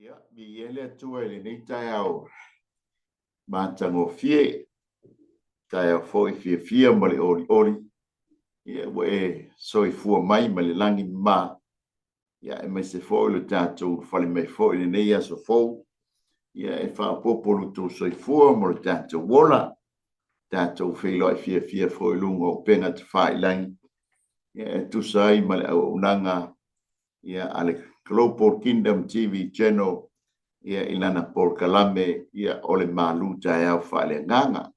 Ia mi ele tua ele nei tai au ma tango fie tai au foi fie male oli ia we soi fua mai male langi ma ia e mai se foi le tato fale mai foi le nei aso fou ia e fa popolo tu soi fua mo le tato wola tato filo fie foi lungo penga te fai langi ia tu sai male au unanga ia ale Global Kingdom TV channel ia ilana por kalame ia ole maluta ya fale nganga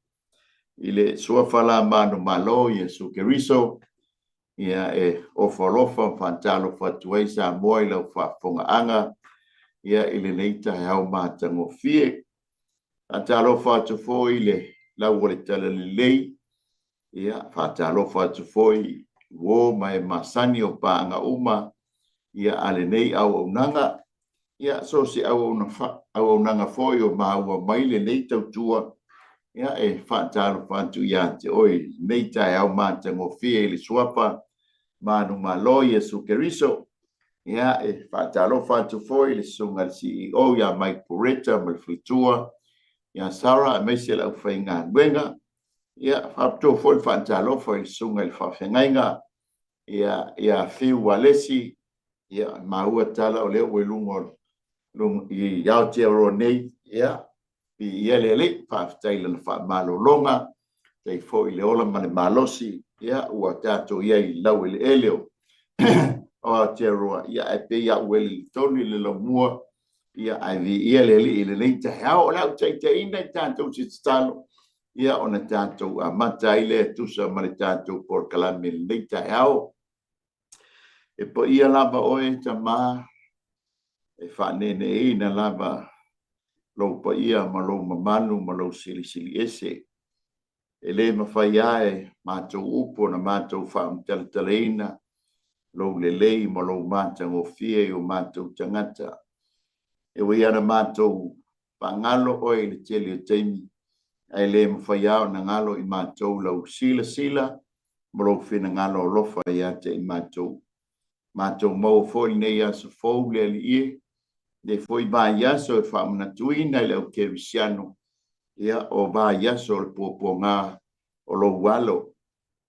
ile sua fala mano malo ia su keriso ia ofolofa fantalo fatuesa moila fa fonga anga ia ile leita ya mata ngofie fantalo fatu foi ile la wole tala lei ia fantalo fatu foi wo mai masani o panga uma ia ale nei au nanga ia so si au nanga foi o maua maile nei tautua ia whaataro whantu ia te oi nei tai au mata ngofie ili suapa manu maloi e su keriso ia whaataro whantu foi ili sunga CEO ia Mike Poreta malfitua ia Sarah a meise lau whainga ngwenga ia whapto foi whaataro foi ili sunga ili whawhengainga ia Phil Walesi ia maua tala o leo welungo lung I yao te ro nei ia I ele fa taila fa malo longa te fo I le ola mane malosi ia ua tato ia I lau ele eleo o te ro ia e pe ia wel toni le lo mua ia ai vi ia le nei te hao lau te ina tanto te stalo ia ona tato a mata ile tu sa mane tato por kalame nei te hao e po ia lava oe tama e whanene na lava lo pa ia ma lo mamanu ma lo sili ese e le mawhai ae mātou upo na mātou whaamtaltaleina lo lelei ma lo mātou ngofie o mātou tangata e wei ana mātou pangalo oe le tele o teimi ai le mawhai ao na ngalo I mātou lau sila ma lo whina ngalo lofa ia te I mātou mau fōi nei aso fōu le ali ie de foi ba yaso fa una tuina le o que visiano ia o ba yaso le poponga o lo walo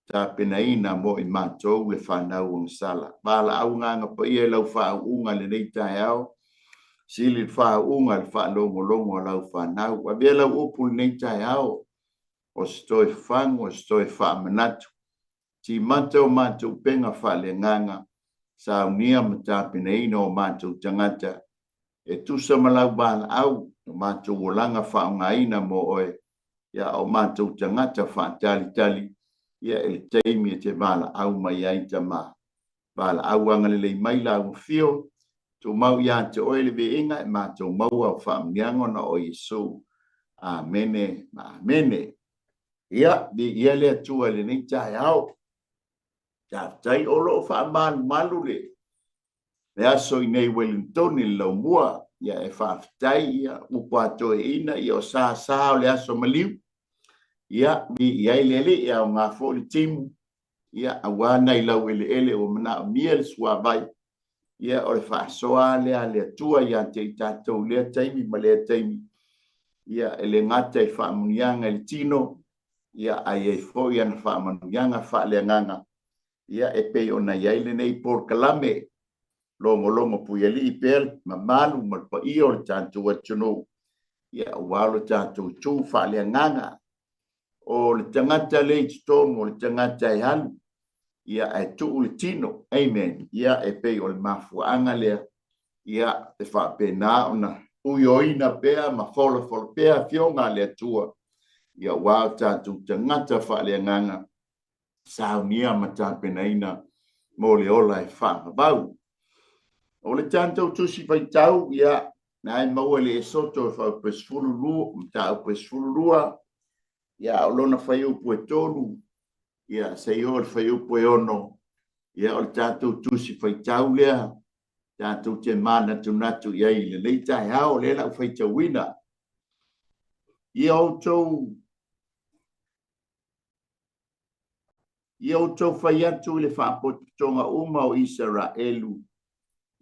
ta penaina mo I matou le fa na un sala ba la unga nga pa ia lo fa unga le nei taiao sili fa unga le fa longo la fa na wa be la upul nei taiao o stoi fa manatu ti matou penga fa le nganga sa unia mata penaina o matou tangata e tu sa malau bala au mātou o langa whaungaina mo oe ia o mātou tangata whaatali ia e teimi e te bala au mai ai tama bala au angalele mai la u fio tu mau ia te oe le inga e mātou mau au whaamniango na o Yesu amene ia ia le atua le nei tai au tai o lo malu le le aso I nei Wellington I lau mua ia e whaafitai ia upato ina ia o sa o le aso maliu ia ia lele ia o ngā fōli timu ia awana I lau ele o mana o mia le sua vai ia o le whaasoa le atua ia te I tātou lea taimi ma lea taimi ia ele ngata I whaamunianga le tino ia ai e fōi ana whaamunianga whaaleanganga ia e pei o na iaile nei por kalame longo puyali pel mamalu mal pa iyo tanto wachno ya walo tanto tu fale nganga o le tangata le tomo le tangata han ya tu ultino amen ya e pe o mafu angale ya e fa pena ona uyoina pea ma folo pea fionga le tua ya wa tanto tangata fale nganga saunia mata penaina mo le ola e fa bau o le tanto tusi vai tau ia na mau le soto fa pesfulu mta pesfulu ia o lona fai o puetolu ia sei o fai o pueono ia o tanto tusi vai tau le tanto te mana tunatu ia le leita ia o le la fai tawina ia o to fai atu le fa potonga uma o Israelu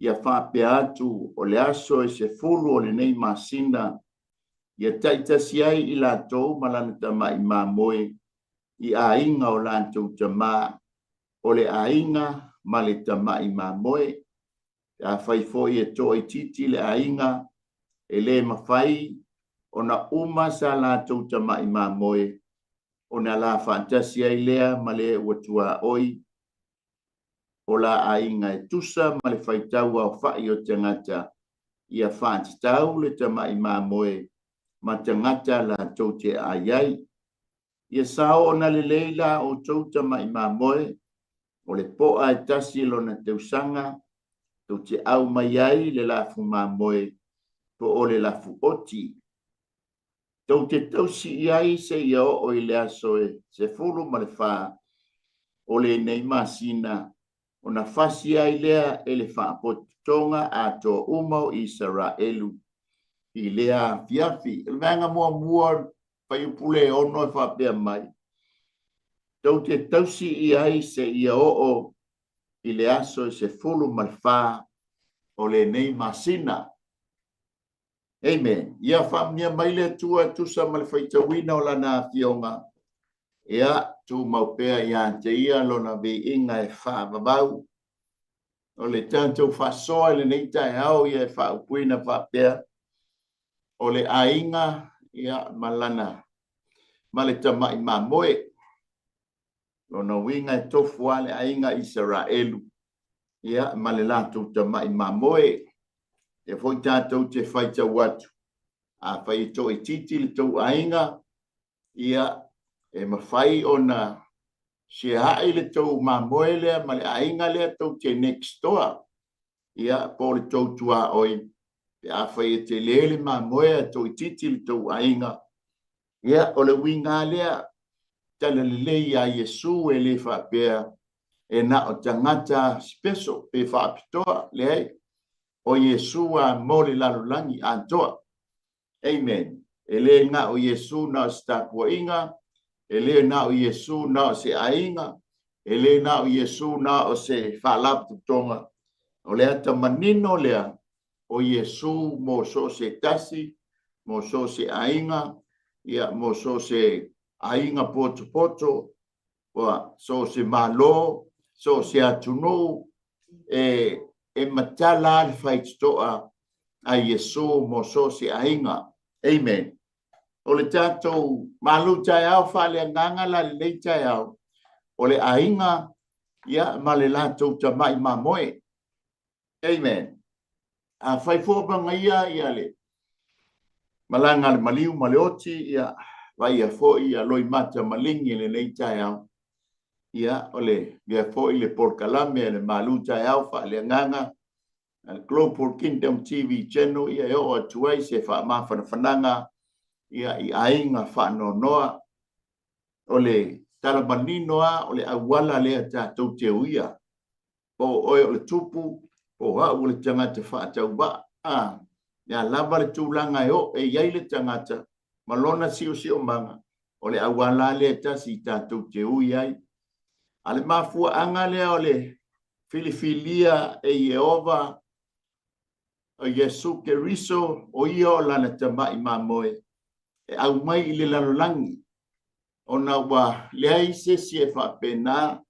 ia whape atu o le aso e se fulu o le nei masina, ia taitasi ai i la tau malana tamai mamoe, i a inga o lantou tama, o le a inga ma le tamai mamoe, a whaifoi e toi titi le a inga, e le mawhai, o na uma sa lantou tamai mamoe, o na la fantasi ai lea ma le watua oi, o la a inga e tusa ma le whaitau au whai o tangata, ia whantitau le tamai mamoe, ma tangata lantou te aiai, ia sao na le leila o tauta mai mamoe, o le poa e tasi lona teusanga, tau te au mai ai le lafu mamoe, po o le lafu oti. Tau te tausi iai se ia o i le asoe, se fulu ma le wha, o le nei masina, o na fasi ai lea e le wha potonga a to umau i Israelu, i lea fiafi, il venga mua pai upule ono e whapea mai. Tau te tausi i ai se ia o i le aso se fulu malwha o le nei masina. Amen. Ia whamia maile tua tusa malwhaitawina o lana fionga. Ia tu maupea ia te ia lona vi inga e whababau. O le tantou whasoa le nei tai au ia e whaupuina whapea. O le ainga ia malana. Male tamai mamoe. Lona winga e tofu ale ainga Israelu. Ia male latu tamai mamoe. E foi tātou te whaita watu. A whai to e titi le tau ainga. Ia e mawhai o na se hae le tau mamoe lea male ainga lea tau te next door. Ia po le tau tua oi. E a whai e te lele mamoe a to e titi le tau ainga. Ia o le winga lea. Tala le lei a Yesu e le whapea e na o tangata special pe whapitoa le hei o Yesu a mole lalulangi antoa. Amen. E le nga o Yesu na o stakua inga, e le na o Yesu na o se ainga, e le na o Yesu na o se whalap tutonga. O le ata manino lea o Yesu mo so se tasi, mo so se ainga, ia mo so se ainga poto, so se malo, so se atunu, e matala al whaitoa a Yesu mo so se ainga. Amen. O le tatou malu tai au whale nganga la le tai au. O le ainga ia ma le latou tamai mamoe. Amen. A whaifobanga ia le malanga le maliu maleoti ia vai a foi a loi mata malingi le nei tai au. Ia ole via foi le porkalame le malu tai au fa le nganga al Global Kingdom TV channel ia o atuai se fa ma fananga ia i ainga fa no noa ole talamanino a ole awala le ta te uia o ole tupu o ha ole tangata fa tau ba a ya lava le tulanga e ia le tangata malona si o manga ole awala le ta si ta te uia ale mafua anga le ole filifilia e Jehova o Yesu Keriso o io lana tamai mamoe e au mai le lalolangi o na wa le aise si e whapena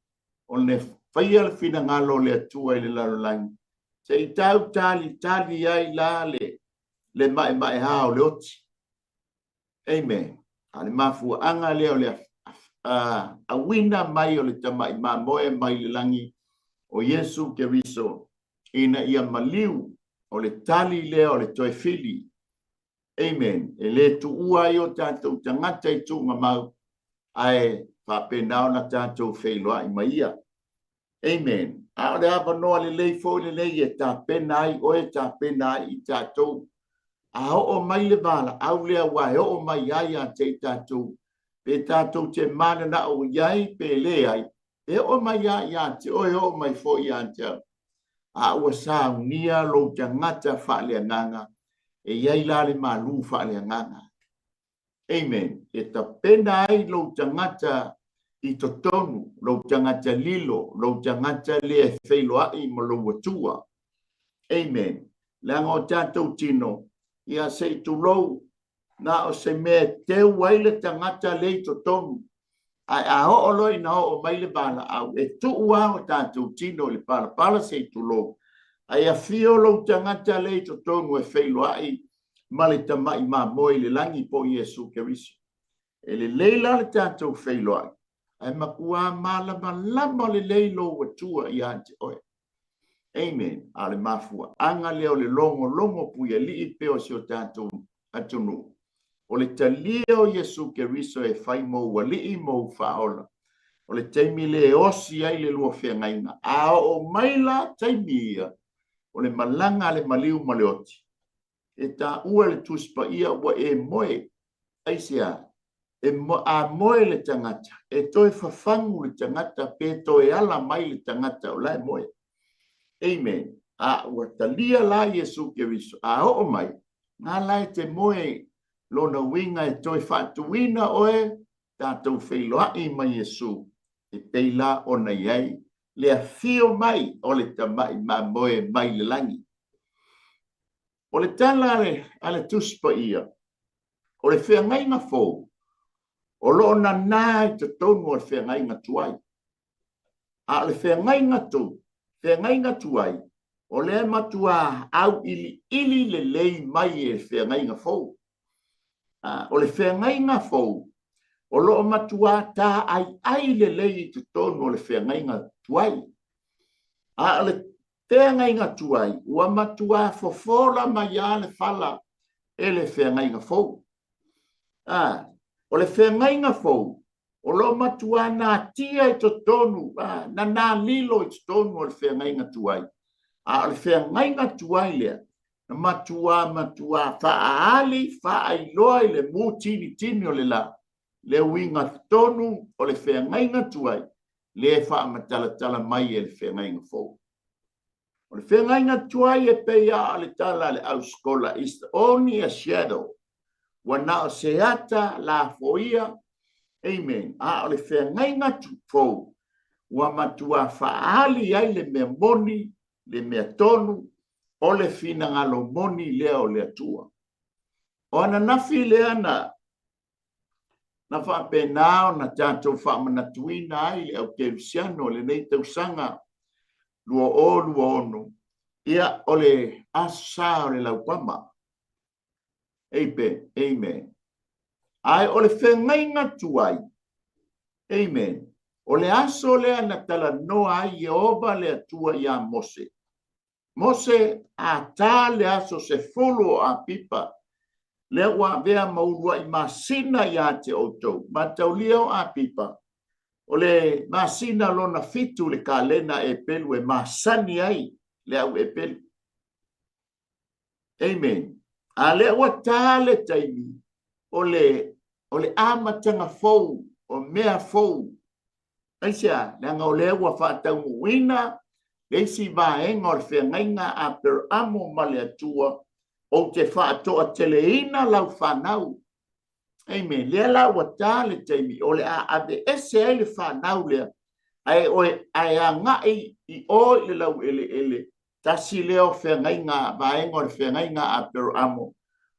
o ne whaial fina ngalo le atua i le lalolangi se i tau tali ai la le mai hao le oti. Amen. Ale mafua anga le o le a wina mai o le tamai mamoe mai le langi o Yesu Keriso ina ia maliu o le tali le o le toe fili. Amen. E le tu ua i o tātou tangata i tūnga mau ai whapenao na tātou whailoa i maia. Amen. A o le apa noa le lei fo le lei e tā pena ai o e tā pena ai i tātou. A o mai le vala, au lea wae o mai ai a te tātou. Pe tātou te mana na o iai pe le ai. E o mai ai a te o mai fo i a te. A ua sa unia lo tangata whaalea nganga. E iai la le malu whaalea nganga. Amen. E ta pena ai lo tangata i totonu, lo tangata lilo, lo tangata le e whailoa i mo lo watua. Amen. Lang o tātou tino. Ia se tulou. Na o se mea te waile tangata lei to tonu. Ai a o loi na o maile bala au. E tu ua o tātou tino le pala. Pala se tulou. Ai a fio lo tangata lei to tonu e whailoai. Male tamai ma moe le langi po Iesu Keriso. E le leila le tātou whailoai. Ai makua malama lama le leilo wa tua i ante oe. Amen. Ale mafua. Anga leo le longo puia li i peo si o tātou atunu. O le talia o Iesu Keriso e whai mou wa li i mou whaola. O le taimi le osi ai le lua whengainga. A o maila taimi ia. O le malanga le maliu maleoti. E tā ua le tuspa ia wa e moe. Aisia. E a moe le tangata. E toi whawhangu le tangata. Pe toi ala mai le tangata o lai moe. Amen. A ua talia la Iesu Keriso. A o mai. Ngā lai te moe lona winga e toi whatuina oe. Tātou whailoai mai Iesu. E peila o na iai. Lea fio mai o le tamai ma moe mai le langi. O le tala ale tuspa ia. O le whengainga fōu. O lo na nai te tonu o le whengainga tuai. A le whengainga tu. Whengainga tuai. O le matua au ili le lei mai e whengainga fōu. O le whengainga fōu. O lo matua tā ai le lei te tonu o le whengainga tuai. A le whengainga tuai. Ua matua fofola mai a le fala e le whengainga fōu. O le whengainga fōu. O lo matua nā tia i to tonu. Na nā lilo i to tonu o le whengainga tuai. A le whengainga tuai lea. Na matua whaali whaailoa i le mū tini o le la. Le winga tonu o le whengainga tuai. Le whaamatalatala mai e le whengainga fōu. O le whengainga tuai e peia a le tala le au skola. Is only a shadow. Wana o se ata la foia. Amen. A o le whengainga fōu. Wa matua whaali ai le mea moni, le mea tonu, o le fina ngalo moni leo le atua. O ana nafi le ana. Na whapenao na tātou whamanatuina ai le au Kerusiano le nei tausanga lua ono. Ia o le asa o le laupama. Amen. Ai o le whengainga tuai. Amen. O le aso le ana tala noa ai Jehova le atua ia Mose. Mose a tā le aso se folo a pipa. Le wa vea maurua i masina ia te outou. Mataulia o a pipa. O le masina lona fitu le kalena e pelu e masani ai. Le au e pelu. Amen. A le wa tā le taimi. O le amatanga fou. O mea fou. Aisia, nanga o le wa whatau muina. Leisi vaenga o le whengainga a per amo male atua. O te whaatoa teleina lau whanau. Amen. Lea la wa tā le taimi. O le a ade ese ai le whanau lea. Ai a ngai i o le lau ele. Tasi leo whengainga vaenga o le whengainga a per amo.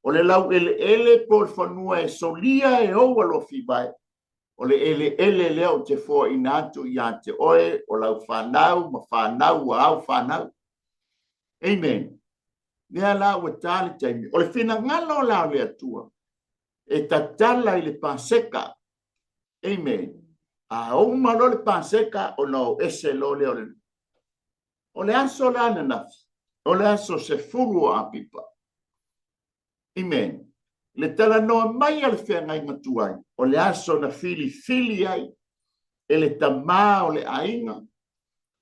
O le lau ele po le whanua e solia e o alofi vai. O le ele leo te fo inatu i a te oe o lau whanau ma whanau a au whanau. Amen. Nea la ua tāle taimi. O le whina ngalo lao le atua. E tatala i le paseka. Amen. A umalo le paseka o no ese lo leo le. O le aso la nafi. O le aso se furu a pipa. Amen. Le tala noa mai al whengai ngatuai. O le aso na fili ai. E le tama o le ainga.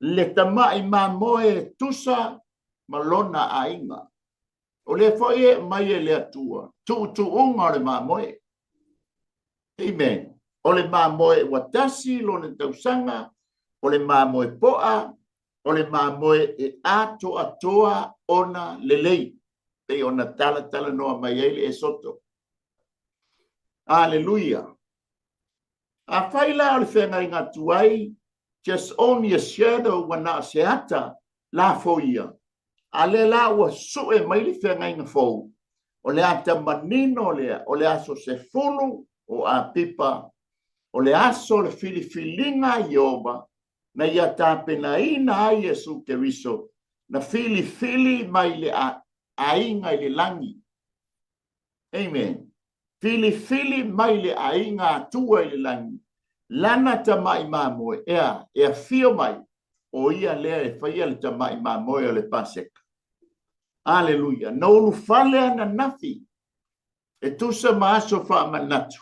Le tama i ma moe tusa malona ainga. O le foie mai e le atua. Tu unga o le ma moe. Amen. O le ma moe watasi lo le tausanga. O le ma moe poa. O le ma moe e ato atoa ona lelei. Pe ona tala noa mai ele e soto. Hallelujah. A whaila o le whengai ngatuai. Just only a shadow wana seata la foia. Ale la ua su e mai le whenga inga fōu. O le ata manino o le aso se fulu o a pipa. O le aso le filifilinga Ioba. Na ia tāpena ina a Yesu Keriso. Na fili mai le ainga i le langi. Amen. Fili mai le ainga atua i le langi. Lana ta mai mamoe. Ea fio mai. O ia lea e whaia le ta mai mamoe o le paseka. Aleluia. No lu fale ana nafi. E tusa maaso wha manatu.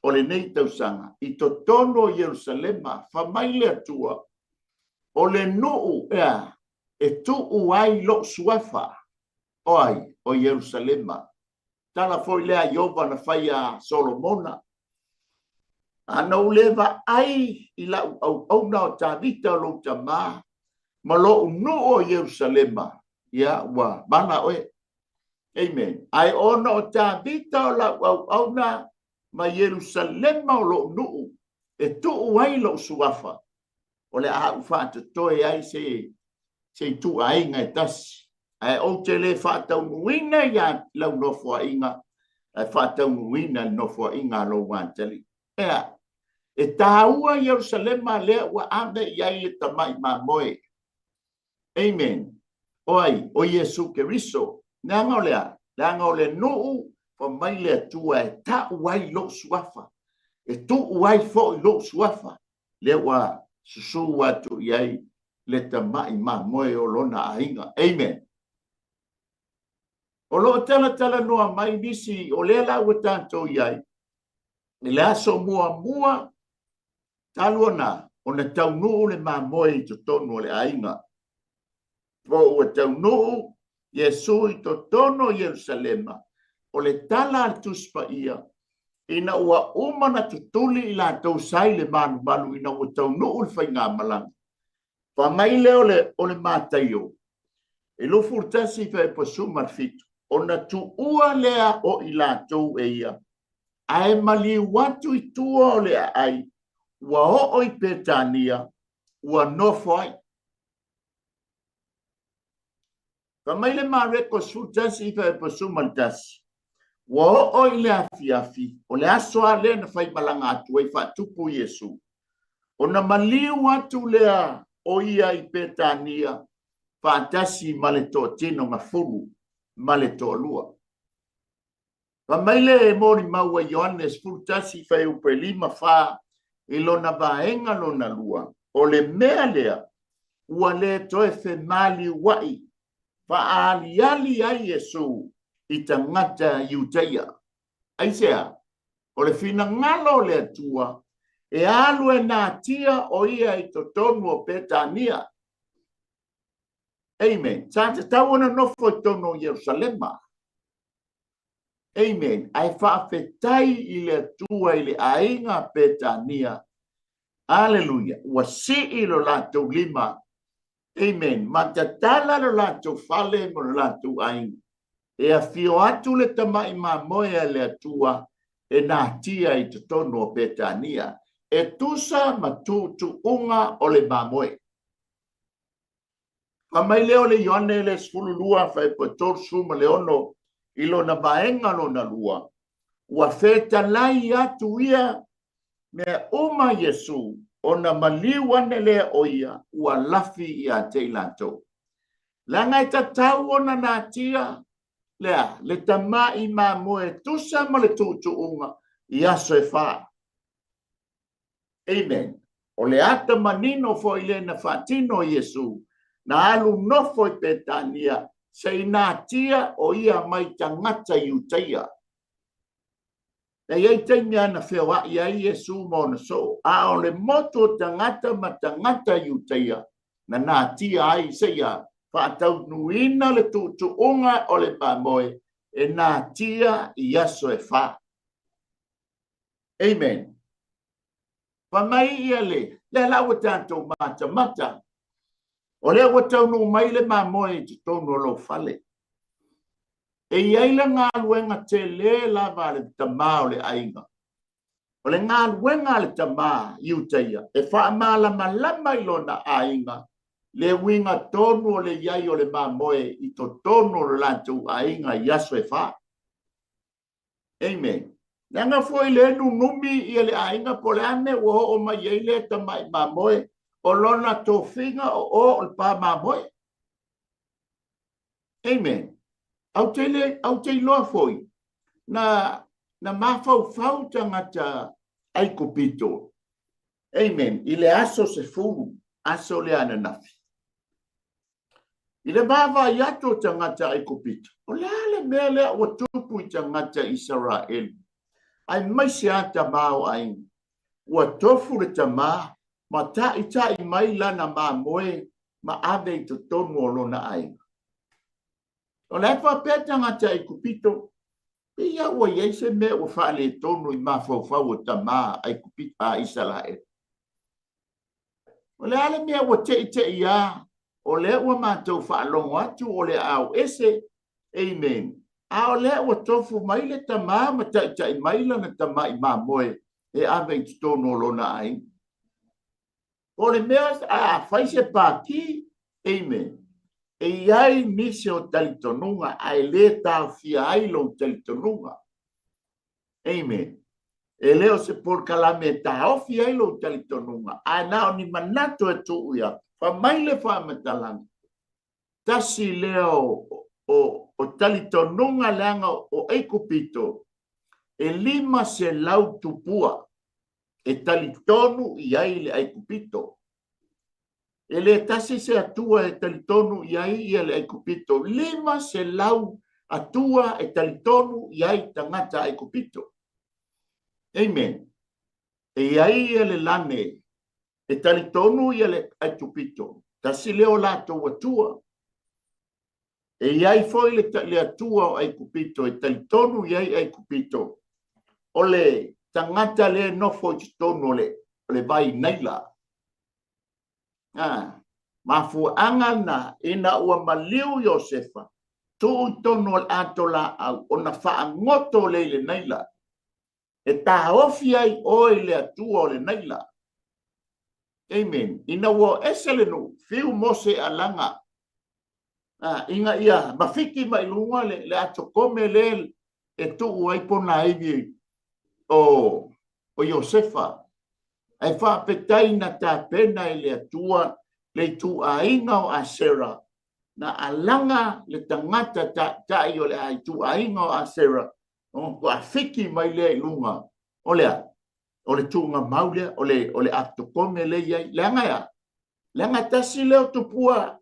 O le nei tausanga. I to tono Yerusalema. Wha mai le atua. O le nuu ea. E tuu ai lo suafa. O ai. O Yerusalema. Tala foi lea Ioba na whaia Solomona. Ana uleva ai. Ila au na o tavita o lo tama. Ma lo nuu o Yerusalema. Ya wa bana oe. Amen. Ai ona o ta vita o la au na ma Yerusalema o lo nuu. E tu ai lo suafa. O le a ufa te toe ai se tu ai ngai tas. Ai o te le fa tau nuina ya lau no fo inga. Ai fa tau nuina no fo inga lo wanteli. Ea. E taua Yerusalema le wa ame yai le tamai ma moe. Amen. Oi, o Yesu Keriso, nanga o le nuu, pa mai le atua e ta uai lo suafa. E tu uai fo lo suafa. Le wa susu watu iai, le tamai ma moe o lona ainga. Amen. O lo tala noa mai nisi, o le la watanto iai, le aso mua, taluana, o na tau nuu le ma moe i to tonu le ainga. O tau nuu, Yesu i to tono Yerusalema, o le tala altuspa ia, ina ua umana tutuli i la tau sai le manu ina ua tau nuu le whainga malanga. Pa mai leo o le mātaio, e lo furtasi fa e pasuma fitu, o na tu ua lea o i la tau e ia, ae mali watu i tua o lea ai, ua o i petania, ua nofo ai. Ka mai le mareko sutasi fa e pasuma tasi. Wa o ile afi. O le aso a le na fai malanga atu e fa tupu Yesu. O na maliu atu lea o ia i petania. Fa tasi male to tino nga furu. Male to lua. Ka mai le mori maua Ioannes futasi fa e upelima fa. Ilo na vaenga lo na lua. O le mea lea. Ua le toe fe mali wai. Fa ali ai Yesu i tangata Iuteia. Aisea, o le fina ngalo le atua, e alu e nā tia o ia i to tonu o Petania. Amen. Tata tawana nofo i tono Yerusalema. Amen. Ai whaafetai i le atua i le ainga Petania. Alleluia. Wa si i lo lato lima. Amen. Matatala lo lato fale mo lo lato ainga. E a fio atu le tamai ma moea le atua e nā tia i te tono o Petania. E tusa ma tu unga o le mamoe. Pa mai leo le Ioane le sfululua fai pator suma le ono ilo na vaenga lo na lua. Ua feta lai atu ia me uma Yesu o na maliwane le oia ua lafi ia te lato. Langa i tatau o na nā tia lea, le tamai ma moe tusa ma le unga i aso e wha. Amen. O le ata manino fo i le na whatino Yesu, na alu nofo i Petania, se i nā tia o ia mai tangata Iuteia. Na iei teimia na whiawa i ai Yesu mona so, a o le moto tangata ma tangata Iuteia, na nā tia ai se ia, whaatau nuina le unga o le pamoe e nā tia i aso e wha. Amen. Pa mai ia le lawa tātou mata. O le watau no mai le mamoe te tono lo fale. E iai le ngā luenga te le lava le tamā o le ainga. O le ngā luenga le tamā Iuteia. E wha malama i lona ainga. le winga tonu o le iai o le mamoe i to tonu o lantu ainga yaso e wha. Amen. Nanga foi le numi i le ainga po le ane o mai iai le tamai mamoe o lona to finga o le pa mamoe. Amen. Au te loa foi. Na mafau fau tangata ai kupito. Amen. I le aso se furu, aso le ananafi. I le mawa i ato tangata ai kupito. O le ale mea lea o tupu i tangata Israel. Ai maisi ata mao ai. Ua tofu le tama, ma ta i mai lana ma moe, ma ave i to tonu o lona ai. O le fa pe tangata ai kupito. Ia ua iei se mea ua wha le tonu i mafau o tama ai kupito a Israel. O le ale mea ua te ia, o le ua mātou whaalongo atu o le au ese, amen. A o le ua tofu mai le tama, ma tai mai lana tama i mamoe, e ave i tono lona ai. O le mea a whaise pāki, amen. E iai nise o talitonunga, ai le tau fia ailo o talitonunga. Amen. E leo se por kalame ta ofi ai lo talitonunga a na ni manato e tu ia fa mai le fa matalang tasi leo o talitonunga langa o ekupito e lima se lau tupua e talitonu iai le ekupito e le tasi se atua e talitonu iai le ekupito lima se lau atua e talitonu iai tangata ekupito. Amen. E ai ele lane, e talitonu i ele aitupito, ta si leo lato watua. E ai foi le atua o aikupito, e talitonu i ai aikupito. O le tangata le nofo i tonu o le vai naila. Mafu angana ina ua maliu Josefa, tu tonu o atola au, o na faa ngoto le naila. E ta ofi ai o le atua o le naila. Amen. Ina wo eselenu fiu mose alanga. Inga ia mafiki mai lunga le atokome le e tu ai pona ivi o Josefa. Ai fa petai na ta pena le atua le tu ainga o Asera. Na alanga le tangata ta i o le ai tu ainga o Asera. O afiki mai le lunga. Olea. O le tunga maule, o le atokome le iai, le anga tasi leo tupua,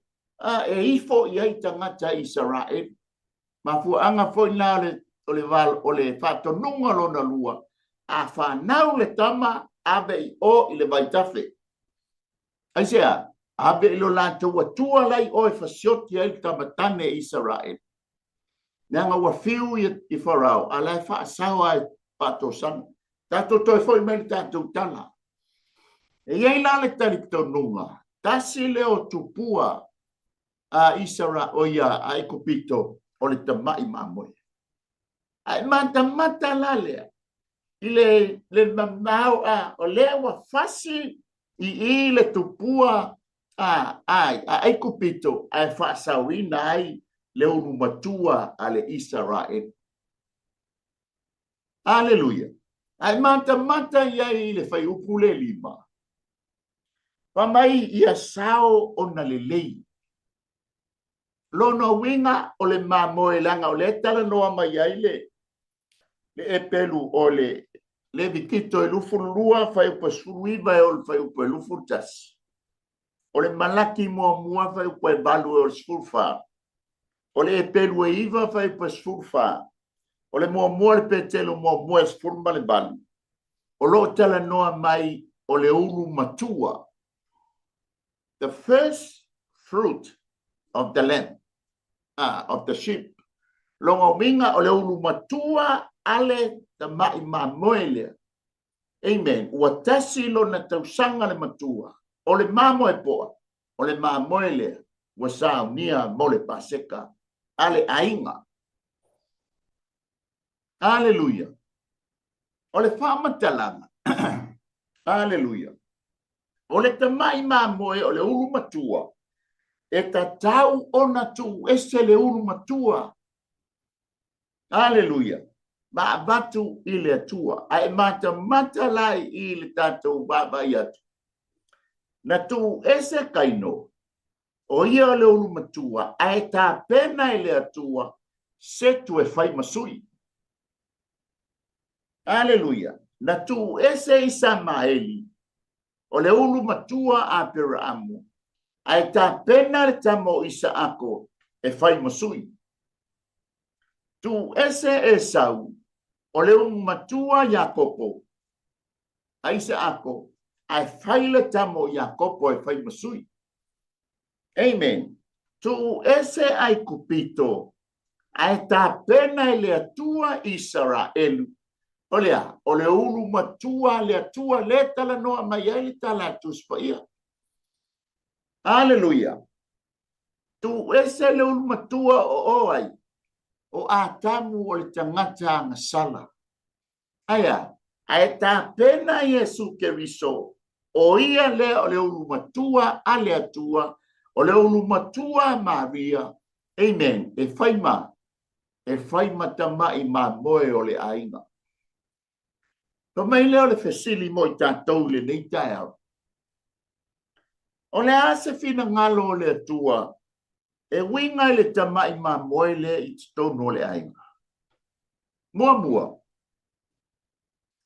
e ifo iai tangata Israel. Mafu anga fo ina o le whatonunga lona lua, a whanau le tama ave i o i le vaitafe. Aisea, ave i lo lanto wa tua lai o e fasioti ai tamatane Israel. Nanga wa fiu i farao, a lai wha asawa e patosana. Tato toi foi mai tato tala. E iei la le tarito nunga. Tasi leo tupua a Isara o ia a ekopito o le tamai mamoe. Ai mata la lea. I le mamau a o lewa fasi i le tupua a ekopito a fasawina ai leo numatua a le Israel. Hallelujah. Ai mata iai le fai upu le lima. Pamai ia sao o na lelei. Lono winga o le mamoe langa o le tala noa mai ai le epelu o le vikito e lufu lua fai upa suruiva e o le fai upa lufu tasi. O le malaki mua fai upa e balu e o le sfurfa. O le epelu e iva fai upa sfurfa. O le mua le petelo mua e sfurma le balu. O lo tala noa mai o le ulu matua. The first fruit of the land, of the sheep. Longa winga o le ulu matua ale ta mai mamoele. Amen. Ua tasi lo na tausanga le matua. O le mamoe poa. O le mamoele. Ua saunia mo le paseka. Ale ainga. Hallelujah. O le whamatalanga. Hallelujah. O le tamai mamoe o le ulu matua. e tatau ona tu ese le ulu matua. Aleluia. Ma batu i le atua. Ai mata lai i le tatou baba i atu. Na tu ese kaino. O ia le ulu matua. Ai ta pena i le atua. Se tu e fai masui. Aleluia. Na tu ese i Samaeli. O le ulu matua a Peraamu. Ai ta pena le tamo isa ako. E fai masui. Tu ese Esau. O le ulu matua Yakopo. Ai se ako. Ai fai le tamo Yakopo e fai masui. Amen. Tu ese ai kupito. Ai ta pena i le atua Israelu. Olea, o le ulu matua le atua le tala noa mai ai le tala tuspaia. Aleluia. Tu ese le ulu matua o ai. O atamu o le tangata ngasala. Aya, ai ta pena Yesu Keriso. O ia le o le ulu matua a le atua. O le ulu matua Maria. Amen. E faima tamai ma moe o le ainga. To mai leo le fesili mo i tātou le nei tae au. O le ase fina ngalo o le atua, e winga le tamai ma moe le i tonu o le ainga. Mua.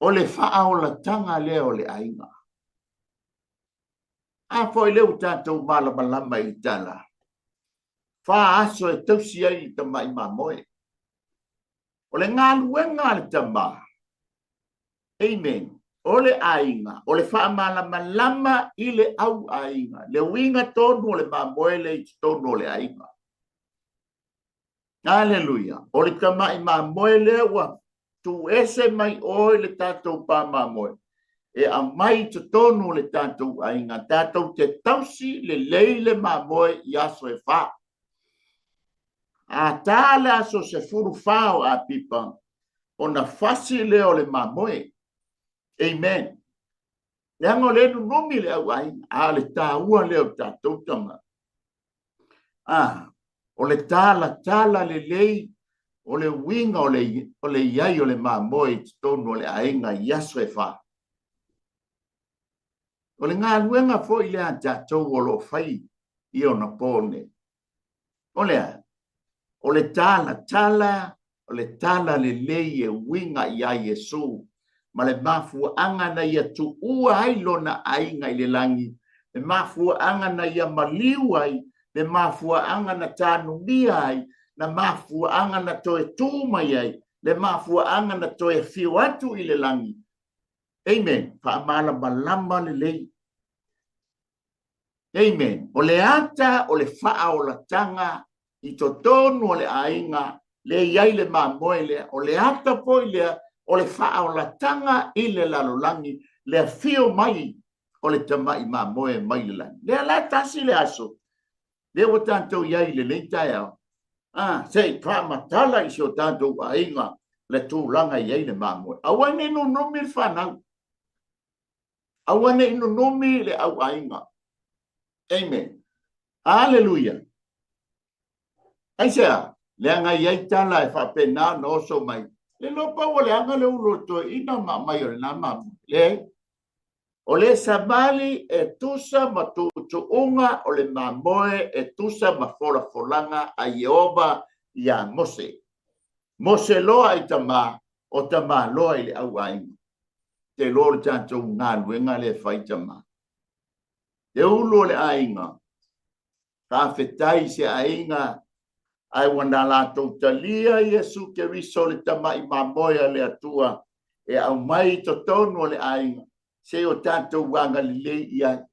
O le faa o la tanga le o le ainga. A foi leo tātou malama i tala. Faa aso e tausi ai i tamai ma moe. O le ngā le tamai. Amen. O le ainga, o le whaamalama i le au ainga. Le winga tonu o le mamoele i tonu o le ainga. Aleluia. O le tamai mamoele wa tu ese mai o le tātou pa mamoe. E a mai te tonu le tātou ainga. Tātou te tausi le leile mamoe i aso e wha. A tāle aso se furu whao a pipa. O na fasi leo le mamoe. Amen. Yang le numi le awai a le taua le tatou tama. O le tala le lei o le winga o le iai o le mamoi tonu o le ainga yaso e fa. O le ngā luenga fo i le a tatou o lo fai i o na pone. O le tala le lei e winga iai Yesu. Ma le mafua anga na ia tu ua ai lona ainga i le langi. Le mafua anga na ia maliu ai. Le mafua anga na tānu mia ai. Na mafua anga na toe tūmai ai. Le mafua anga na toe fiu atu i le langi. Amen. Whaamala malama le lei. Amen. O le ata o le faa o la tanga i to tonu o le ainga. Le iai le mamoe le. O le ata po i lea. O le faa o la tanga i le lalolangi, le fio mai o le tamai ma moe mai le langi. Le la tasi le aso. Le o tantou iai le leitai au. Sei, ka matala i si o tantou a inga le tūlanga iai le ma moe. Awane ino nomi le whanau. Awane ino nomi le au a inga. Amen. Hallelujah. Aisea, le anga iai tala e whapena no so mai. Le lopa o le anga le ulo to ina mai o le na mamu. O le sabali e tusa matutu unga o le mamoe e tusa mafora folanga a Yehova ia Mose. Mose loa i tama o tama loa i le au ainga. Te lor tanto ngā luenga le fai tama. Te ulo le ainga. Ka fetai se ainga. Ai wana la tau talia Yesu Keriso le tamai mamoia le atua e au mai to tonu le ainga se o tātou wanga le lei ia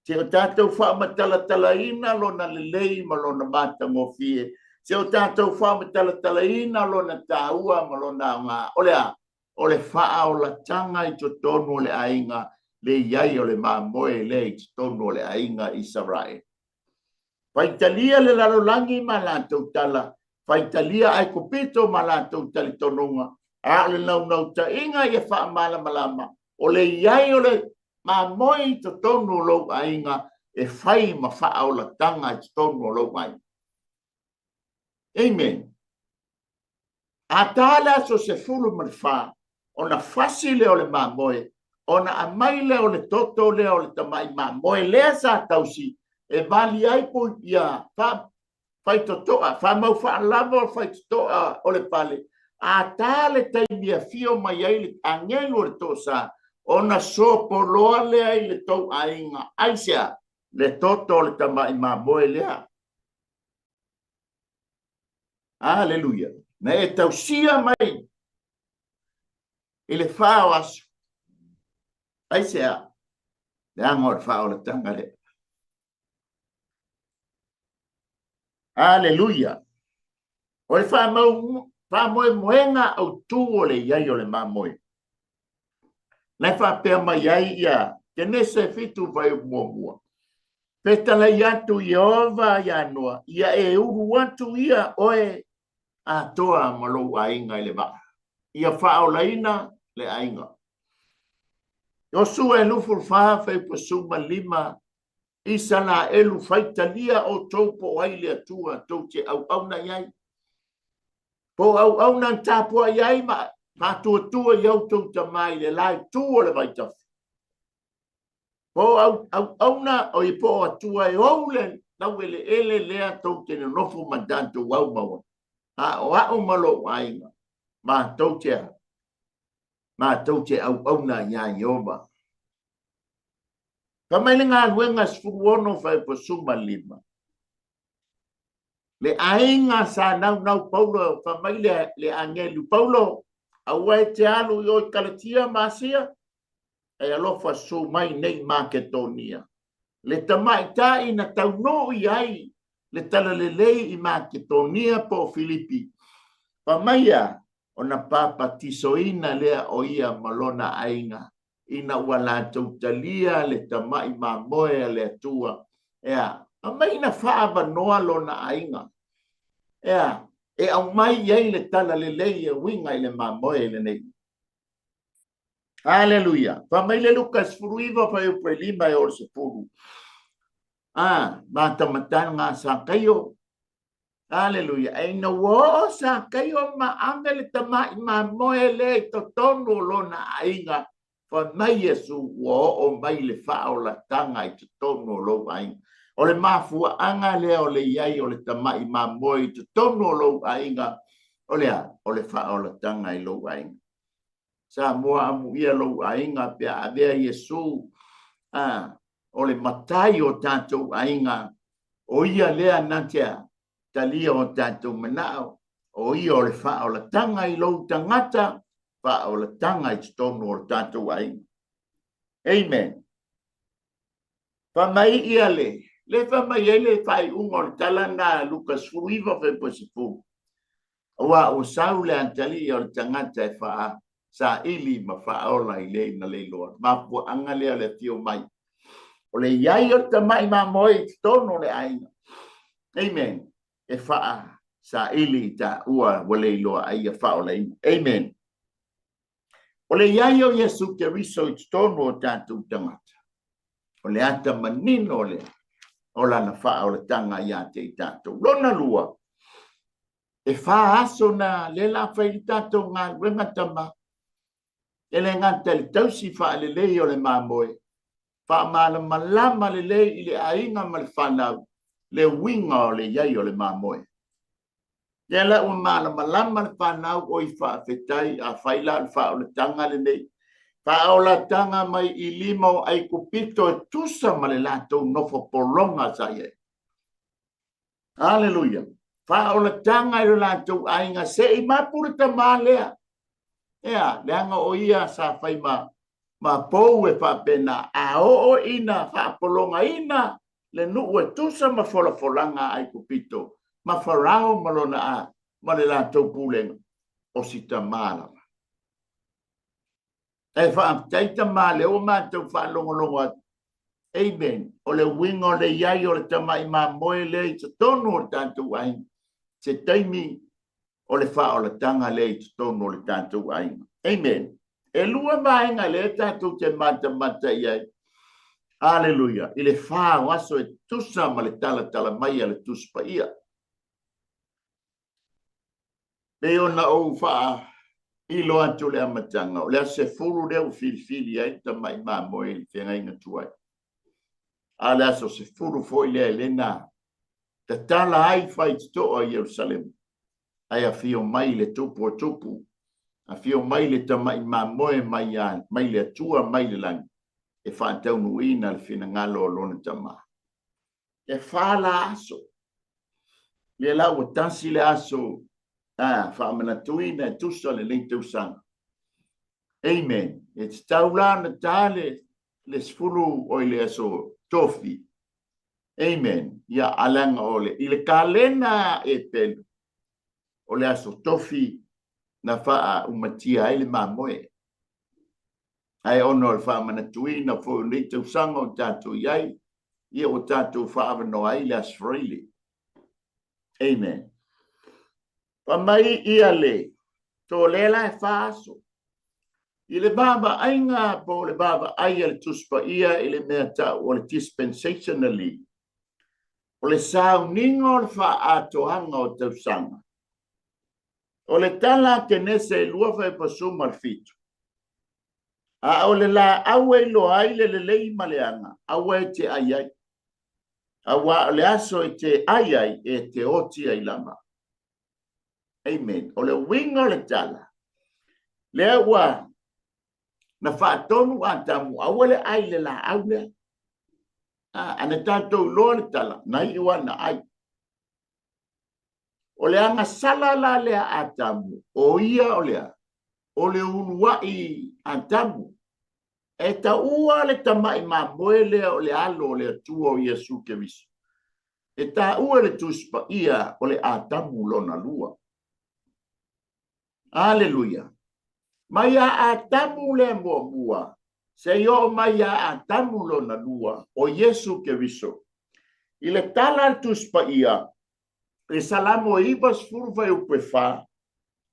se o tātou whaamatala ina lona le lei ma lona mata ngofie se o tātou whaamatala ina lona tāua ma lona ngā o le wha o la tanga i to tonu le ainga le iai o le mamoe le i to tonu le ainga Israel. Faitalia le lalolangi ma lātou tala. Faitalia ai kupito ma lātou tali tonunga. A le nau ta inga i wha malama. O le iai o le ma moi to tonu lo ainga. e fai ma wha o la tanga i tonu o lo mai. Amen. A tala so se fulu man wha, o na fasi le o le mamoe, o na amai le o le toto le o le tamai mamoe, lea sa tausi, e vali ai po ia, fai totoa, fa mau fa lava fai totoa o le pale. A tale taimi a fio mai ai le angelu le tosa, ona so poloa le ai le tau ainga, aisia, le toto le tamai mamoe lea. Aleluia. Na e tausia mai, i le whao asu. Aisia, le angor whao le tanga le. Aleluia. O le wha moe moenga au tū o le iai o le mamoe. Lai wha pēr mai ai ia, ke nese fitu vai mua. Petala iatu Iova ia noa, ia e uru atu ia oe a toa malou ainga i le maa. Ia wha o laina le ainga. O su e lufu wha fai pasuma lima, isa na elu faitalia o taupo ai le atua, tau te au na iai. Po au nan tapua iai ma tua iau tau tamai le lai tua le vaitafi. Po au na o i po atua e oule nau ele lea tau te nofu mandanto wau maua. O au malo ainga ma tau te au na iai ioma. Kamai ngā luenga sfuruono fai pasuma lima. Le ainga sa nau Paulo famai le angelu Paulo awai te alu yo Galatia masia e alofa so mai nei Makedonia le tamai ta ina tau no iai le tala le lei i Makedonia po Filipi pamaia ona papa tisoina lea o ia malona ainga ina wala tautalia le tamai mamoe le atua ea amai na faava noa lona ainga ea e au mai iai le tala le lei e winga i le mamoe le nei. Aleluia. Famai le Lukas furuiva fa eu prelima e orse furu. Mata matanga sa kayo. Aleluia. E no wo sa kayo ma angele tamai mamoe le totono lona ainga. Famai Yesu wo o mai le fao la tanga i totono lo ainga. O le mafua anga lea o le iai o le tamai mamoe te tono lo ainga o le wha o le tanga i lo ainga. Sa moa amu ia lo ainga pe a vea Yesu o le matai o tātou ainga o ia lea nantea talia o tātou manao o ia o le wha o le tanga i lo tangata wha o le tanga i tono o tātou ainga. Amen. Whamai ia le whamai ele whai ungo talana Lukas furuiva whai pasipu. Wa o sau le antali o tangata e wha sa ili ma wha ola i le na le loa. Ma pu anga lea le tio mai. O le iai o tamai ma moe tono le ainga. Amen. E wha sa ili ta ua wale loa ai a wha ola inga. Amen. O le iai o Yesu ke riso i tono o tātou tangata. O le ata manino le o la na wha o le tanga i ate i tātou. Lona lua, e wha aso na le la whai i tātou ngā rengatama, e le ngata le tausi wha le lei o le mamoe, wha maala malama le lei i le ainga ma le whanau, le winga o le iai o le mamoe. Ia la ua maala malama le whanau o i wha whetai a whaila le wha o le tanga le nei, Paola tanga mai i limo ai kupito e tusa ma le latou nofo polonga sa ie. Aleluia. Paola tanga i le latou ainga se i mapure ta malea. Ea, leanga o ia sa fai ma pou e fa pena a o ina fa polonga ina le nuu e tusa ma folanga ai kupito. Ma farao malona a ma le latou pulenga o si tamala. E wha taita male o mātou wha longo. Amen. O le wingo le iai o le tamai ma moe le i te tono o le tātou ainga. Se taimi o le wha o le tanga le i te tono o le tātou ainga. Amen. E lua mainga le tātou te mata iai. Aleluia. I le wha waso e tusa ma le tala mai a le tuspa ia. Pe ona o wha i lo atu le amatanga. O le ase furu leo fili ai ta mai mo e le whenga inga tuai. A le aso se furu foi le lena. Ta tala ai whai to o Jerusalem. Ai a fio mai le tupu o tupu. A fio mai le ta mai moe mai le atua mai le langi. E whaatau nuina le whina ngalo o lona tama. E whala aso. Le lau o tansi le aso. Whaamana tuina e tusa le leitau sanga. Amen. E te taulana tale le sfulu o le aso tofi. Amen. Ia alanga ole. I le kalena e pelu. O le aso tofi na wha umatia ele mamoe. Ai ono le whaamana tuina fo leitau sanga o tātou iai. Ia o tātou whaavano ai le asfreili. Amen. Pamai ia le. To lela e whaaso. I le baba ainga po le baba aia le tuspa ia i le mea ta o le dispensationally. O le sau ningo le wha atoanga o tausanga. O le tala ke nese e lua whai pasuma le fitu. A o le la awe lo ai le lei maleanga. Awe te aiai. Awa le aso e te aiai e te oti ai lama. Amen. O le wingo le tala. Le awa na whaatonu a tamu awale ai le la aule. Ana tātou loa le tala, nai iwa na ai. O le anga sala la lea a tamu, o ia o lea, o le unua i a tamu. E ta ua le tamai ma moe lea o le alo o le atua o Iesu ke visu. E ta ua le tuspa ia o le a tamu lona lua. Aleluia. Maya a tamu le mua. Se yo maya a tamu lona lua o Yesu ke viso. I le tala tuspa ia. E salamo ibas furu vai upe fa.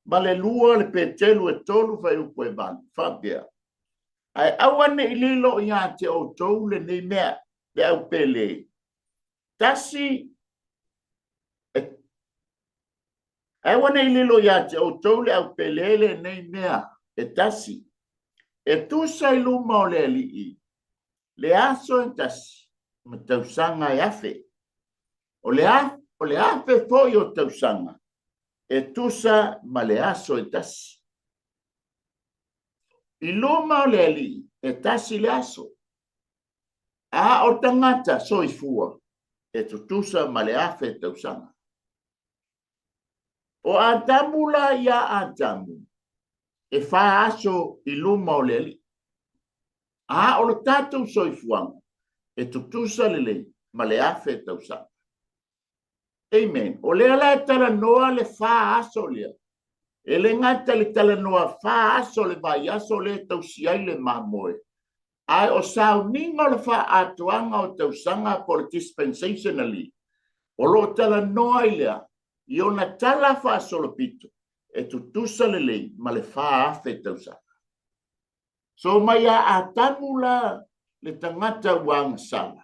Ma le lua le petelu e tolu vai upe van. Fabia. Ai awane ililo ia te o tou le nei mea. Le au pele. Tasi. Ai awane ililo ia te o tou le au pele le nei mea. E tasi. E tu sai luma o le alii. Le aso e tasi. Ma tausanga e afe. O le afe foi o tausanga. E tusa ma le aso e tasi. I luma o le alii. E tasi le aso. A o tangata so i fua. E tusa ma le afe e tausanga. O atamula ia atamu. E fa aso i luma o le alii. A o le tatou soifuanga. E tutusa lelei. Ma le afe tausanga. Amen. O le ala e tala noa le fa aso lea. E le ngata le tala noa fa aso le vai aso le tausiai le mamoe. Ai o sao ningo le fa atuanga o tausanga po le dispensationally. O lo tala noa i lea. I o na tala fa aso le pito. E tutusa lelei. Ma le fa afe tausanga. So mai a tamula le tangata wang sala.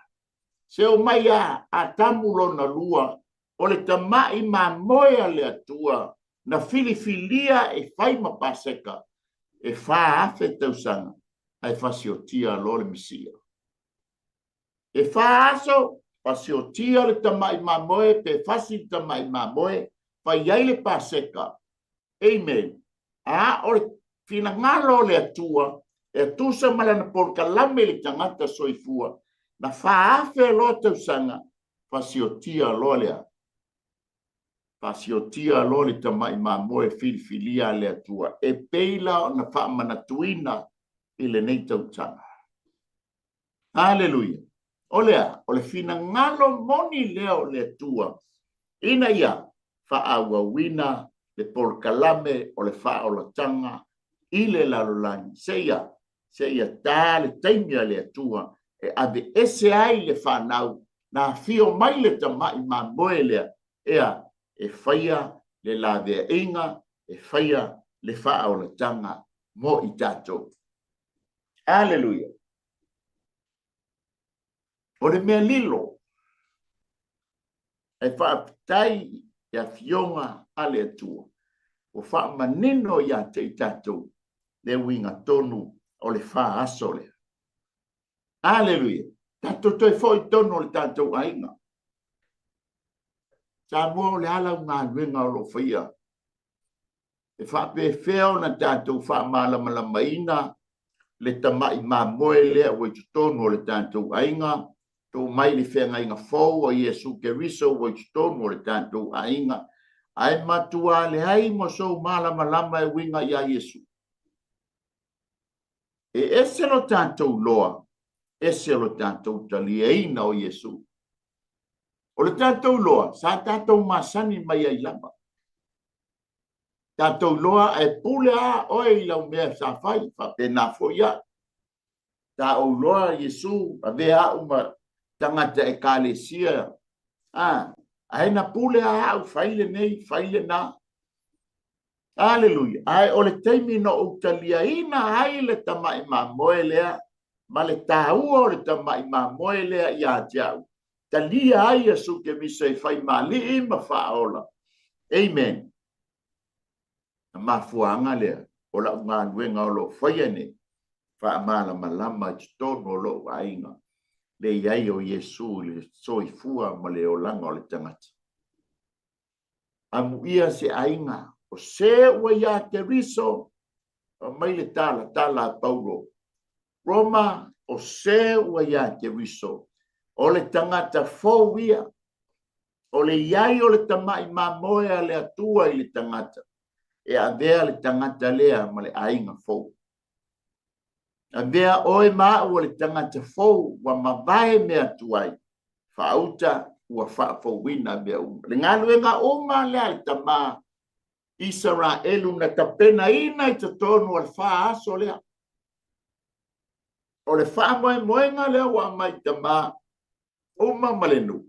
Se o mai a tamulo na lua o le tamai ma moea le atua na filifilia e fai mapaseka e fa afe tausanga ai fasiotia lo le misia. E fa aso fasiotia le tamai ma moe pe fasi tamai ma moe fai ai le paseka. Amen. A o le fina ngalo le atua e tusa malana por kalame le tangata soifua na faafe lo tausanga fasiotia lo lea. Fasiotia lo le tamai ma moe filifilia le atua e peila na faamanatuina i le nei tautanga. Haleluia. O lea, o le fina ngalo moni leo le atua ina ia faawawina le por kalame o le faaolatanga i le lalolani seia tā le taimia le atua e ave ese ai le whanau na fio mai le tamai ma moe lea ea e whaia le lavea inga e whaia le wha o le tanga mo i tātou. Aleluia. O le mea lilo. E whaapitai ia fionga ale atua. O wha manino ia te i tātou. Le winga tonu o le wha aso le. Aleluia. Tātou toi foi tonu o le tātou ainga. Sa mua le ala ngā winga o lo whaia. E wha pe wheo na tātou wha malama ina. Le tamai ma moe lea o i tonu o le tātou ainga. Tō mai le whenga inga fōu o Iesu Keriso o i tonu o le tātou ainga. Ai matua le hai mo so malama e winga ia Iesu. E ese lo tātou loa. Ese lo tātou talieina o Iesu. O le tātou loa, sa tātou masani mai ai lama. Tātou loa e pule a oe i lau mea sa whai, wha pena foia. Tātou loa Iesu, a vea uma tangata e kālesia. Aina pule a au whaile nei, whaile na. Aleluia. Ai o le teimi no utaliaina ai le tamai ma moe lea. Ma le tāua o le tamai ma moe lea i a tiau. Talia ai Iesu Keriso e whai mali i ma whaola. Amen. Ma fuanga lea. O la ngā nuenga o lo whaiane. Wha malama lama i tono o lo ainga. Le iai o Iesu le soi fua ma le o langa o le tangata. Amu ia se ainga. O se ua ia Keriso. Mai le tala Paulo. Roma o se ua ia Keriso. O le tangata fōwia. O le iai o le tamai mamoea le atua i le tangata. E avea le tangata lea ma le ainga fōu. Avea oe maa ua le tangata fōu wa mavae mea tuai. Whauta ua whaafōwina mea uma. Le ngaluenga uma lea le tamaa. Israelu na tapena ina i te tonu al wha aso lea. O le wha moenga lea wa mai tamaa. Uma malenu.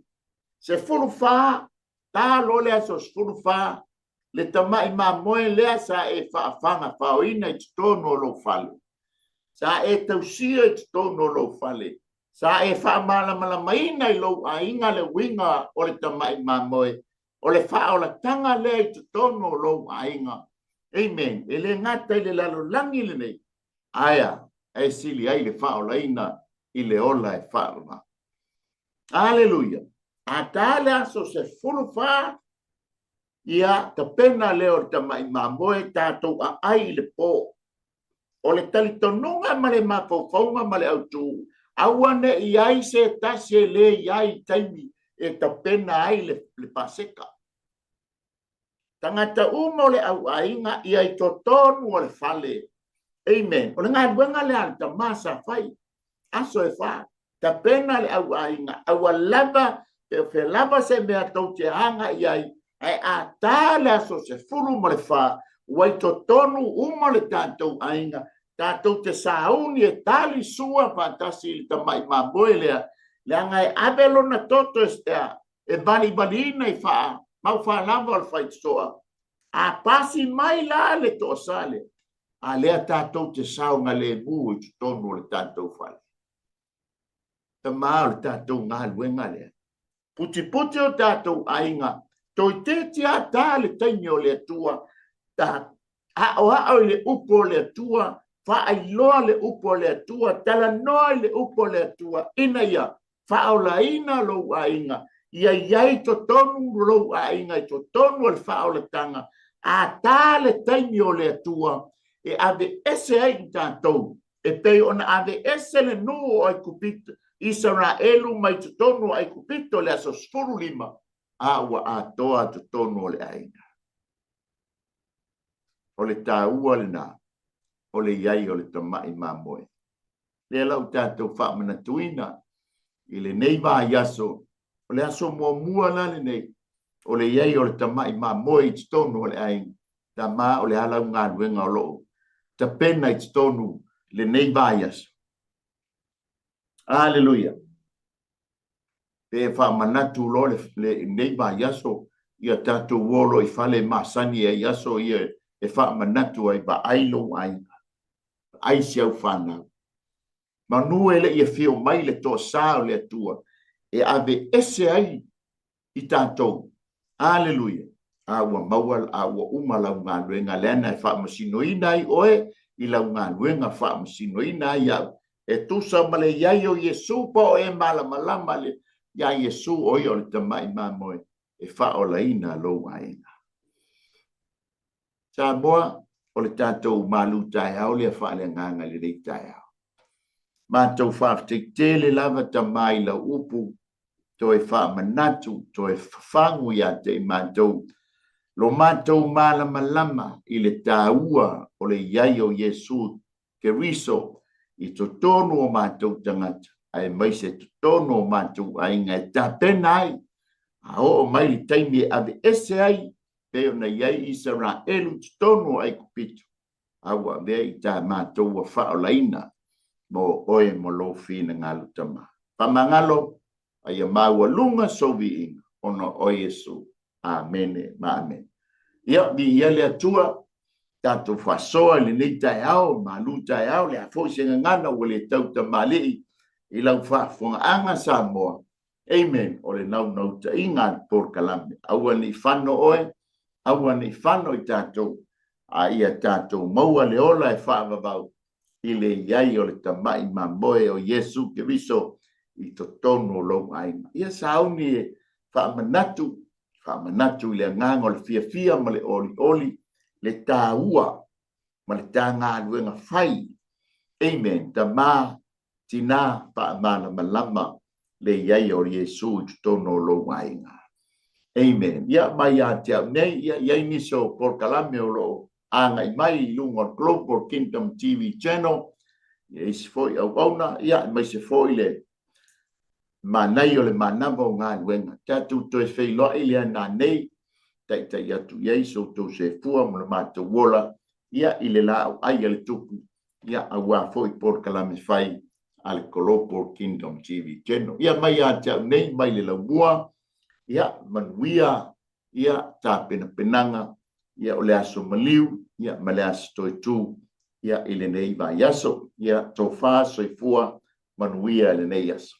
Se fulu wha, tā lo lea so fulu wha, le tamai ma moe lea sa e whaafanga whaoina i te tono lo whale. Sa e tausia i te tono lo whale. Sa e whaamala maina i lo a inga le winga o le tamai ma moe. O le wha o la tanga lea i te tono lo a inga. Amen. E le ngata i le lalo langi le nei. Aia, e sili ai le wha o la ina i le ola e wha o la. Aleluia. A tale aso se fulu wha ia ta pena leo ta mai mamoe tātou a ai le po. O le tali tonunga ma le mafofonga ma le autu. Awane i ai se tase le i ai taimi e ta pena ai le paseka. Tangata umo le au ainga i ai totonu o le fale. Amen. O le ngā buenga le alta masa fai. Aso e wha. Ta pena le au ainga. Awa lava, e fe lava se mea tau te hanga i ai. Ai a tāle aso se furu mo le wha. Wai to tonu uma le tātou ainga. Tātou te sauni e tāli sua pātasi i ta mai maboe lea. Lea ngai abelo na toto estea. E bali ina i wha. Mau wha lava al whai soa. A pasi mai la le to sale. A lea tātou te saunga le mu i tonu le tātou whai. Ta maa le tātou ngā luenga lea. Puti o tātou ainga. Toi te tia tā le taimi o le atua. Ta hao le upo le atua. Wha ai loa le upo le atua. Tala noa le upo le atua. Ina ia. Wha la ina lo ainga. Ia iai to tonu lo ainga. To tonu al wha le tanga. A tā le taimi o le atua. E ave ese ai tātou. E pei ona ave ese le nuo ai kupita. Israelu mai te tonu ai kupito le aso sfuru lima. Awa a toa te tonu o le aina. O le tā ua le nā. O le iai o le tamai mamoe. Le lau tātou whaamana tuina. I le neiva yaso. O le aso mua la le nei. O le iai o le tamai mamoe i te tonu o le aina. Ta mā o le halau ngā nuenga o loo. Ta pena i te tonu le neiva yaso. Aleluia. Pe fa manatu lo le neiva yaso ia tatu wolo i fale masani e yaso ia e fa manatu ai ba ailo ai. Ai siau fana. Manu ele ia fio mai le to sa le tua. E ave ese ai I tātou. Aleluia. Awa mawal, awa umala ngā luenga lena e wha masino ina I oe, I lau ngā luenga wha masino ina I au. E tusa male iai o Yesu pa o e mala malama le, ia Yesu oi o le tamai mamoe, e wha o la ina lo waenga. Sa moa, o le tātou malu tai hao le wha le nganga le rei tai hao. Mātou wha te le lava tamai la upu, toi wha manatu, toi whangu ia te mātou. Lo mātou malama lama I le tāua o le iai o Yesu ke riso I to tono o mātou tangata. Ai mai se to tono o mātou ai ngai tāpena ai. A o mai li taimi ave ese ai, peo na iai Isara elu to tono ai kupito. Awa vea I tā mātou wa whaolaina mo oe mo lo fina ngalu tama. Pamangalo, ai maua lunga sovi inga ono o Yesu. Amen. Amen. Ia bi ia le atua tatu fasoa le nei tai au malu tai au le afo se ngana o le tau tamali I lau fa fonga anga sa moa. Amen. O le nau ta inga por kalame. Aua ni fano oe, aua ni fano I tatu a ia tatu maua le ola e fa vavau I le iai o le tamai mamboe o Yesu ke viso I to tono lo ainga. Ia sauni e whamanatu le ngang le fia ma le oli le tāua ma le tā ngā luenga whai. Amen. Ta mā tina mana malama le iai o Yesu I to tono lo ainga. Amen. Ia mai a te au nei, iai niso por kalame o lo angai mai lunga Global Kingdom TV channel. Ia isi foi au auna, ia mai se foi le manai o le manama o ngā luenga. Tatu toi whai loa I lea nā nei, tai atu iei so tau se fua mo le mātou wola, ia I le lao ai ale tupu, ia awa foi por kalame whai ale Global Kingdom TV channel. Ia mai a te au nei, mai le laumua, ia manuia, ia tā penanga, ia o le aso maliu, ia ma le aso toi tū, ia I le nei vai aso, ia tō whā soifua manuia le nei aso.